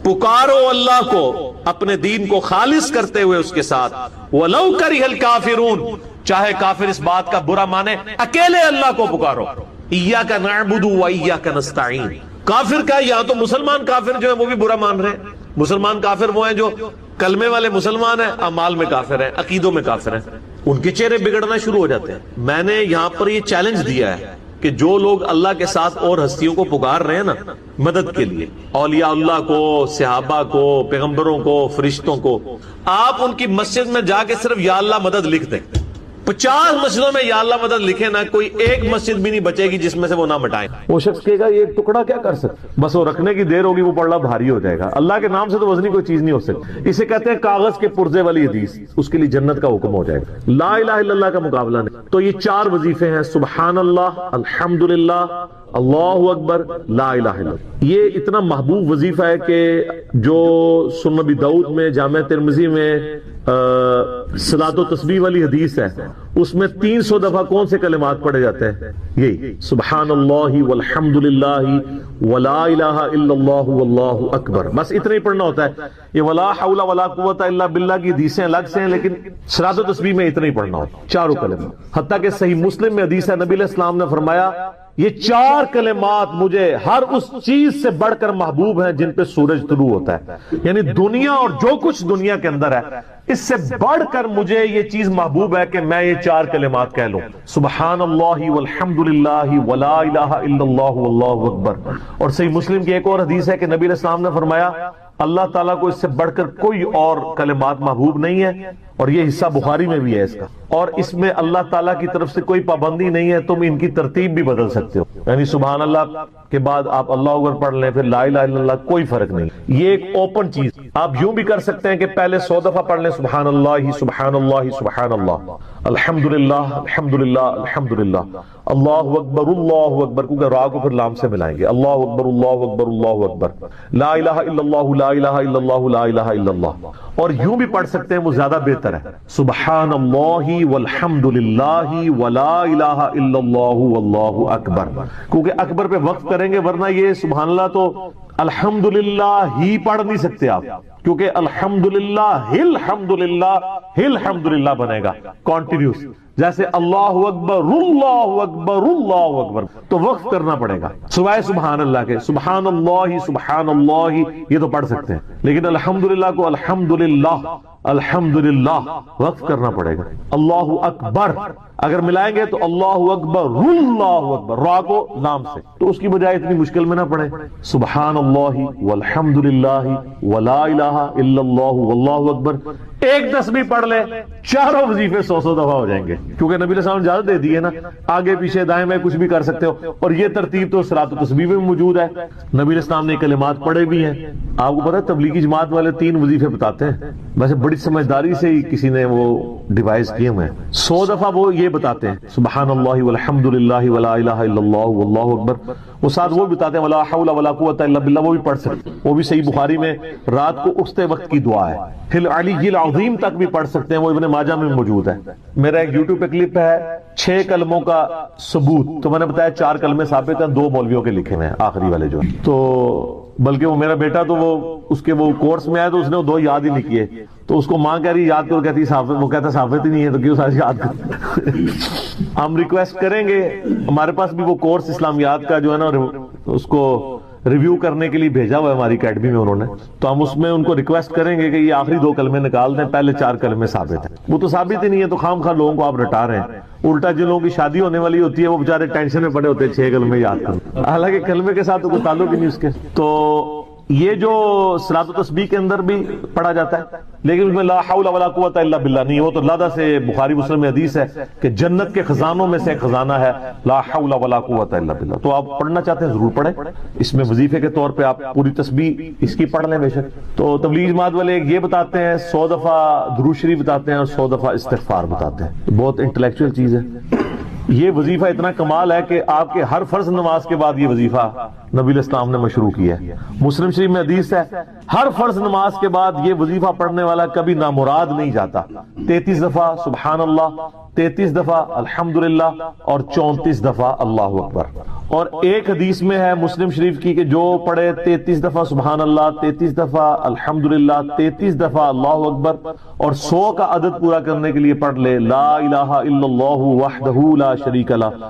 A: پکارو اللہ کو اپنے دین کو خالص کرتے ہوئے اس کے ساتھ۔ وَلَوْ كَرِهَ الْكَافِرُونَ، چاہے کافر اس بات کا برا مانے، اکیلے اللہ کو پکارو۔ إِيَّاكَ نَعْبُدُ وَإِيَّاكَ نَسْتَعِينُ، کافر کا یہاں تو مسلمان کافر جو ہیں وہ بھی برا مان رہے ہیں۔ مسلمان کافر وہ ہیں جو کلمے والے مسلمان ہیں، اعمال میں کافر ہیں، عقیدوں میں کافر ہیں، ان کے چہرے بگڑنا شروع ہو جاتے ہیں۔ میں نے یہاں پر یہ چیلنج دیا ہے کہ جو لوگ اللہ کے ساتھ اور ہستیوں کو پکار رہے ہیں نا مدد کے لیے، اولیاء اللہ کو، صحابہ کو، پیغمبروں کو، فرشتوں کو، آپ ان کی مسجد میں جا کے صرف یا اللہ مدد لکھ دیں، 50 مسجدوں میں یا اللہ مدد لکھے نا، کوئی ایک مسجد بھی نہیں بچے گی جس میں سے وہ نہ مٹائیں۔ وہ شخص کہے گا یہ ایک ٹکڑا کیا کر سکتا، بس وہ رکھنے کی دیر ہوگی، وہ پڑھنا بھاری ہو جائے گا۔ اللہ کے نام سے تو وزنی کوئی چیز نہیں ہو سکتی، اسے کہتے ہیں کاغذ کے پرزے والی حدیث، اس کے لیے جنت کا حکم ہو جائے گا۔ لا الہ الا اللہ کا مقابلہ نہیں۔ تو یہ 4 وظیفے ہیں، سبحان اللہ، الحمدللہ، اللہ اکبر، لا الہ الا اللہ۔ یہ اتنا محبوب وظیفہ ہے کہ جو سنن نبی داؤد میں، جامع ترمذی میں صلاۃ و تسبیح والی حدیث ہے، اس میں 300 دفعہ کون سے کلمات پڑھے جاتے ہیں؟ یہی سبحان اللہ والحمدللہ ولا الہ الا اللہ واللہ اکبر، بس اتنا ہی پڑھنا ہوتا ہے۔ یہ ولا حول ولا قوت الا باللہ کی حدیثیں الگ سے ہیں، لیکن صلاۃ و تسبیح میں اتنا ہی پڑھنا ہوتا ہے، 4 کلمات۔ حتیٰ کہ صحیح مسلم میں حدیث ہے، نبی علیہ السلام نے فرمایا یہ 4 کلمات مجھے ہر اس چیز سے بڑھ کر محبوب ہیں جن پہ سورج طلوع ہوتا ہے، یعنی دنیا اور جو کچھ دنیا کے اندر ہے اس سے بڑھ کر مجھے یہ چیز محبوب ہے کہ میں یہ 4 کلمات کہہ لوں، سبحان اللہ والحمدللہ ولا الہ الا اللہ واللہ اکبر۔ اور صحیح مسلم کی ایک اور حدیث ہے کہ نبی علیہ السلام نے فرمایا اللہ تعالیٰ کو اس سے بڑھ کر کوئی اور کلمات محبوب نہیں ہے، اور یہ حصہ بخاری میں بھی ہے اس کا، اور اس میں اللہ تعالیٰ کی طرف سے کوئی پابندی نہیں ہے، تم ان کی ترتیب بھی بدل سکتے ہو، یعنی سبحان اللہ کے بعد آپ اللہ اکبر پڑھ لیں، پھر لا الہ الا اللہ، کوئی فرق نہیں۔ یہ ایک اوپن چیز، آپ یوں بھی کر سکتے ہیں کہ پہلے 100 دفعہ پڑھ لیں سبحان اللہ سبحان اللہ سبحان اللہ، الحمدللہ الحمدللہ الحمدللہ، اللہ اکبر، کیونکہ را کو پھر لام سے ملائیں گے، اللہ اکبر اللہ اکبر اللہ اکبر، لا الہ الا اللہ لا الہ الا اللہ لا الہ الا اللہ۔ اور یوں بھی پڑھ سکتے ہیں، وہ زیادہ بہتر ہے، سبحان اللہ والحمدللہ ولا الہ الا اللہ واللہ اکبر، کیونکہ اکبر پہ وقف کریں گے، ورنہ یہ سبحان اللہ تو الحمدللہ ہی پڑھ نہیں سکتے آپ، کیونکہ الحمدللہ الحمدللہ بنے گا کنٹینیوس، جیسے اللہ اکبر اللہ اکبر اللہ اکبر، تو وقف کرنا پڑے گا سوائے سبحان اللہ کے۔ سبحان اللہ یہ تو پڑھ سکتے ہیں، لیکن الحمدللہ کو الحمدللہ وقف کرنا پڑے گا۔ اللہ اکبر اگر ملائیں گے تو اللہ اکبر را کو لام سے، تو اس کی بجائے اتنی مشکل میں نہ پڑے، سبحان اللہ والحمدللہ ولا الہ الا اللہ واللہ اکبر، ایک تسبیح پڑھ لے، 4 وظیفے 100 دفعہ ہو جائیں گے، کیونکہ نبی علیہ السلام نے اجازت دے دی ہے نا، آگے پیچھے دائیں میں کچھ بھی کر سکتے ہو، اور یہ ترتیب تو صلاۃ و تسبیح میں موجود ہے، نبی علیہ السلام نے کلمات پڑھے بھی ہیں۔ آپ کو پتہ ہے تبلیغی جماعت والے 3 وظیفے بتاتے ہیں، ویسے بڑی سمجھداری سے ہی کسی نے وہ ڈیوائس کیے ہوئے ہیں، 100 دفعہ وہ یہ بتاتے ہیں سبحان اللہ والحمدللہ ولا الہ الا اللہ واللہ اکبر، وہ ساتھ وہ بتاتے ہیں ولا حول ولا قوت الا باللہ، وہ بھی پڑھ سکتے ہیں، وہ بھی صحیح بخاری میں رات کو اٹھتے وقت کی دعا ہے، فی العلی العظیم تک بھی پڑھ سکتے ہیں، وہ ابن ماجہ میں موجود ہے۔ میرا ایک یوٹیوب پہ کلپ ہے 6 کلموں کا ثبوت، تو میں نے بتایا 4 کلمے ثابت ہیں، 2 مولویوں کے لکھے ہوئے ہیں آخری والے جو، تو بلکہ وہ میرا بیٹا تو وہ اس کے وہ کورس میں آیا تو اس نے وہ 2 یاد ہی نہیں کیے، تو اس کو ماں کہہ رہی یاد کرو، کہتی وہ کہتا ثابت ہی نہیں ہے تو کیوں ساری یاد کر۔ ہم ریکویسٹ کریں گے، ہمارے پاس بھی وہ کورس اسلامیات کا جو ہے نا اس کو ریویو کرنے کے لیے بھیجا ہوا ہے ہماری اکیڈمی میں انہوں نے، تو ہم اس میں ان کو ریکویسٹ کریں گے کہ یہ آخری 2 کلمے نکال دیں، پہلے 4 کلمے ثابت ہیں، وہ تو ثابت ہی نہیں ہے، تو خام خواہ لوگوں کو آپ رٹا رہے ہیں، الٹا جن لوگوں کی شادی ہونے والی ہوتی ہے وہ بیچارے ٹینشن میں پڑے ہوتے ہیں 6 کلمے یاد کریں، حالانکہ کلمے کے ساتھ تو کوئی تعلق ہی نہیں اس کے۔ تو یہ جو صلاۃ و تسبیح کے اندر بھی پڑھا جاتا ہے، لیکن اس میں لا حول ولا قوت الا باللہ نہیں، وہ تو لادہ سے بخاری مسلم میں حدیث ہے کہ جنت کے خزانوں میں سے ایک خزانہ ہے لا حول ولا قوت الا باللہ، تو آپ پڑھنا چاہتے ہیں ضرور پڑھیں، اس میں وظیفے کے طور پہ آپ پوری تسبیح اس کی پڑھ لیں بے شک۔ تو تبلیغ جماعت والے یہ بتاتے ہیں 100 دفعہ درود شریف بتاتے ہیں اور 100 دفعہ استغفار بتاتے ہیں، بہت انٹلیکچوئل چیز ہے۔ یہ وظیفہ اتنا کمال ہے کہ آپ کے ہر فرض نماز کے بعد یہ وظیفہ نبی علیہ السلام نے مشروع کیا ہے، مسلم شریف میں حدیث ہے ہر فرض نماز کے بعد یہ وظیفہ پڑھنے والا کبھی نامراد نہیں جاتا، 33 دفعہ سبحان اللہ، 33 دفعہ الحمدللہ اور 34 دفعہ اللہ اکبر۔ اور ایک حدیث میں ہے مسلم شریف کی کہ جو پڑھے 33 دفعہ سبحان اللہ، 33 دفعہ الحمدللہ، 33 دفعہ اللہ اکبر اور 100 کا عدد پورا کرنے کے لیے پڑھ لے لا الہ الا اللہ وحدہ لا شریک لہ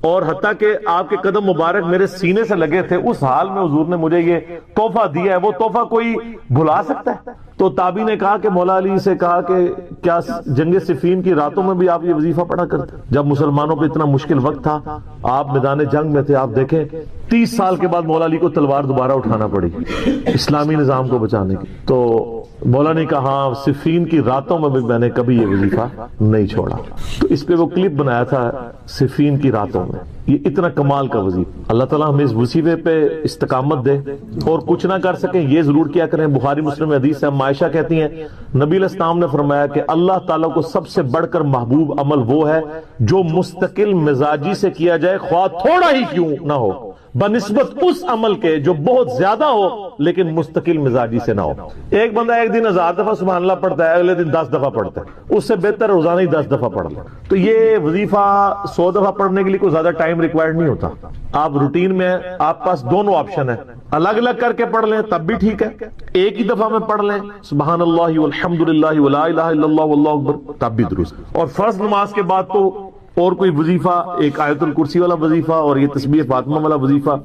B: اور حتیٰ کہ آپ کے قدم مبارک میرے سینے سے لگے تھے، اس حال میں حضور نے مجھے یہ تحفہ دیا ہے، وہ تحفہ کوئی بھلا سکتا ہے؟ تو تابعی نے کہا کہ مولا علی سے کہا کہ کیا جنگ صفین کی راتوں میں بھی آپ یہ وظیفہ پڑھا کرتے؟ جب مسلمانوں پہ اتنا مشکل وقت تھا، آپ میدان جنگ میں تھے، آپ دیکھیں 30 سال کے بعد مولا علی کو تلوار دوبارہ اٹھانا پڑی اسلامی نظام کو بچانے کی، تو مولا نے کہا ہاں صفین کی راتوں میں بھی میں نے کبھی یہ وظیفہ نہیں چھوڑا۔ تو اس پہ وہ کلپ بنایا تھا صفین کی راتوں میں، یہ اتنا کمال کا وظیفہ۔ اللہ تعالیٰ ہمیں اس وظیفے پہ استقامت دے، اور کچھ نہ کر سکیں یہ ضرور کیا کریں۔ بخاری مسلم حدیث ہے، عائشہ کہتی ہیں نبی علیہ السلام نے فرمایا کہ اللہ تعالیٰ کو سب سے بڑھ کر محبوب عمل وہ ہے جو مستقل مزاجی سے کیا جائے، خواہ تھوڑا ہی کیوں نہ ہو، بنسبت اس عمل کے جو بہت زیادہ ہو لیکن مستقل مزاجی سے نہ ہو۔ ایک بندہ ایک دن 1000 دفعہ سبحان اللہ پڑھتا ہے، اگلے دن 10 دفعہ پڑھتا ہے، اس سے بہتر روزانہ ہی 10 دفعہ پڑھ لے۔ تو یہ وظیفہ 100 دفعہ پڑھنے کے لیے کوئی زیادہ ٹائم ریکوائرڈ نہیں ہوتا۔ آپ روٹین میں آپ پاس دونوں آپشن ہے، الگ الگ کر کے پڑھ لیں تب بھی ٹھیک ہے، ایک ہی دفعہ میں پڑھ لیں سبحان اللہ والحمدللہ ولا الہ الا اللہ واللہ اکبر تب بھی درست۔ اور فرض نماز کے بعد تو اور کوئی وظیفہ، ایک آیت الکرسی والا وظیفہ اور یہ تسبیح فاطمہ والا وظیفہ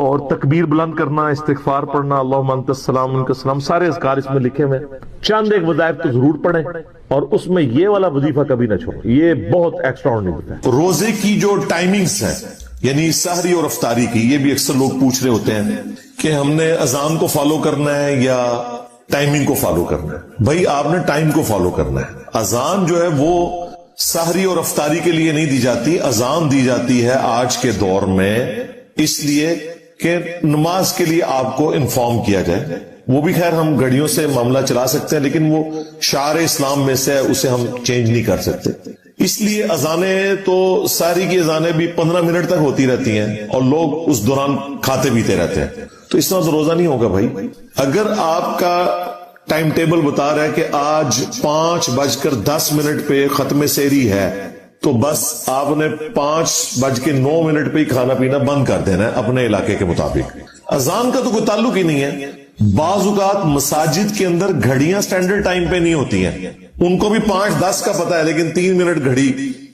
B: اور تکبیر بلند کرنا، استغفار پڑھنا، اللہم انت السلام منک السلام، سارے اذکار اس میں لکھے ہوئے ہیں۔ چند ایک وظائف تو ضرور پڑھیں، اور اس میں یہ والا وظیفہ کبھی نہ چھوڑیں، یہ بہت ایکسٹرا آرڈنری ہوتا ہے۔
C: روزے کی جو ٹائمنگز ہیں، یعنی سحری اور افطاری کی، یہ بھی اکثر لوگ پوچھ رہے ہوتے ہیں کہ ہم نے اذان کو فالو کرنا ہے یا ٹائمنگ کو فالو کرنا ہے۔ بھائی آپ نے ٹائم کو فالو کرنا ہے۔ اذان جو ہے وہ سحری اور افطاری کے لیے نہیں دی جاتی، اذان دی جاتی ہے آج کے دور میں اس لیے کہ نماز کے لیے آپ کو انفارم کیا جائے۔ وہ بھی خیر ہم گھڑیوں سے معاملہ چلا سکتے ہیں، لیکن وہ شعار اسلام میں سے ہے، اسے ہم چینج نہیں کر سکتے۔ اس لیے اذانیں تو سحری کی اذانیں بھی 15 منٹ تک ہوتی رہتی ہیں اور لوگ اس دوران کھاتے پیتے رہتے ہیں، تو اس طرح تو روزہ نہیں ہوگا بھائی۔ اگر آپ کا ٹائم ٹیبل بتا رہا ہے کہ آج 5:10 پہ ختم سحری ہے، تو بس آپ نے 5:09 پہ ہی کھانا پینا بند کر دینا ہے اپنے علاقے کے مطابق۔ اذان کا تو کوئی تعلق ہی نہیں ہے۔ بعض اوقات مساجد کے اندر گھڑیاں سٹینڈرڈ ٹائم پہ نہیں ہوتی ہیں، ان کو بھی 5:10 کا پتا ہے لیکن 3 منٹ گھڑی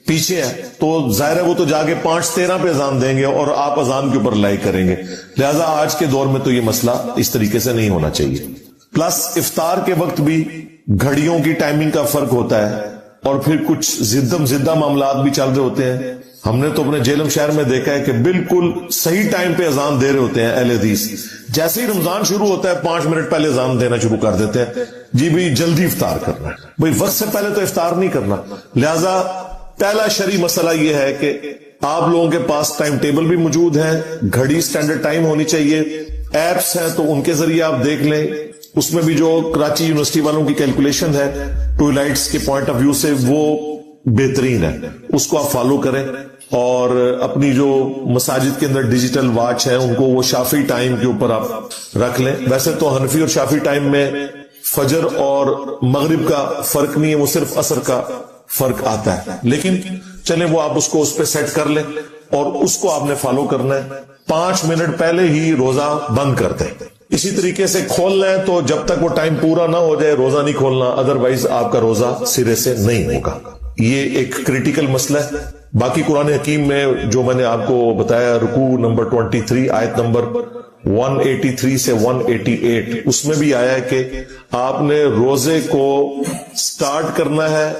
C: پیچھے ہے، تو ظاہر ہے وہ تو جا کے 5:13 پہ اذان دیں گے اور آپ اذان کے اوپر لائک کریں گے۔ لہذا آج کے دور میں تو یہ مسئلہ اس طریقے سے نہیں ہونا چاہیے۔ پلس افطار کے وقت بھی گھڑیوں کی ٹائمنگ کا فرق ہوتا ہے، اور پھر کچھ زدہ معاملات بھی چل رہے ہوتے ہیں۔ ہم نے تو اپنے جیلم شہر میں دیکھا ہے کہ بالکل صحیح ٹائم پہ اذان دے رہے ہوتے ہیں اہل حدیث، جیسے ہی رمضان شروع ہوتا ہے 5 منٹ پہلے اذان دینا شروع کر دیتے ہیں، جی بھی جلدی افطار کرنا ہے۔ بھئی وقت سے پہلے تو افطار نہیں کرنا۔ لہذا پہلا شرعی مسئلہ یہ ہے کہ آپ لوگوں کے پاس ٹائم ٹیبل بھی موجود ہے، گھڑی سٹینڈرڈ ٹائم ہونی چاہیے، ایپس ہیں تو ان کے ذریعے آپ دیکھ لیں، اس میں بھی جو کراچی یونیورسٹی والوں کی کیلکولیشن ہے ٹوائلٹس کے پوائنٹ آف ویو سے وہ بہترین ہے، اس کو آپ فالو کریں۔ اور اپنی جو مساجد کے اندر ڈیجیٹل واچ ہے ان کو وہ شافعی ٹائم کے اوپر آپ رکھ لیں۔ ویسے تو حنفی اور شافعی ٹائم میں فجر اور مغرب کا فرق نہیں ہے، وہ صرف عصر کا فرق آتا ہے، لیکن چلیں وہ آپ اس کو اس پہ سیٹ کر لیں اور اس کو آپ نے فالو کرنا ہے۔ 5 منٹ پہلے ہی روزہ بند کر دیں۔ اسی طریقے سے کھولنا ہے تو جب تک وہ ٹائم پورا نہ ہو جائے روزہ نہیں کھولنا، ادروائز آپ کا روزہ سرے سے نہیں ہوگا۔ یہ ایک کریٹیکل مسئلہ ہے۔ باقی قرآن حکیم میں جو میں نے آپ کو بتایا، رکوع نمبر 23 آیت نمبر 183 سے 188، اس میں بھی آیا ہے کہ آپ نے روزے کو سٹارٹ کرنا ہے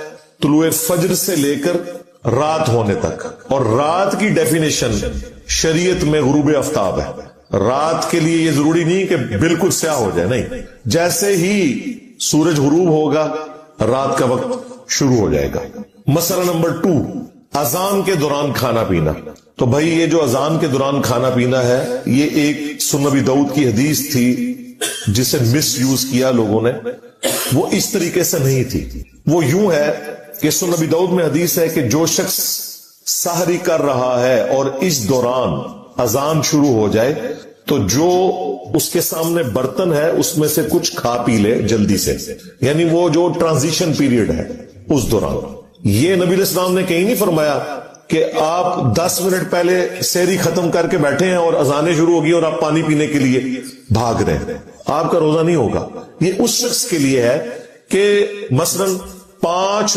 C: طلوع فجر سے لے کر رات ہونے تک، اور رات کی ڈیفینیشن شریعت میں غروب آفتاب ہے۔ رات کے لیے یہ ضروری نہیں کہ بالکل سیاہ ہو جائے، نہیں، جیسے ہی سورج غروب ہوگا رات کا وقت شروع ہو جائے گا۔ مسئلہ نمبر 2، اذان کے دوران کھانا پینا۔ تو بھائی یہ جو اذان کے دوران کھانا پینا ہے، یہ ایک سنن ابی داؤد کی حدیث تھی جسے مس یوز کیا لوگوں نے، وہ اس طریقے سے نہیں تھی۔ وہ یوں ہے کہ سنن ابی داؤد میں حدیث ہے کہ جو شخص سحری کر رہا ہے اور اس دوران اذان شروع ہو جائے تو جو اس کے سامنے برتن ہے اس میں سے کچھ کھا پی لے جلدی سے، یعنی وہ جو ٹرانزیشن پیریڈ ہے اس دوران۔ یہ نبی علیہ السلام نے کہیں نہیں فرمایا کہ آپ 10 منٹ پہلے سحری ختم کر کے بیٹھے ہیں اور اذانیں شروع ہوگی اور آپ پانی پینے کے لیے بھاگ رہے ہیں، آپ کا روزہ نہیں ہوگا۔ یہ اس شخص کے لیے ہے کہ مثلا 5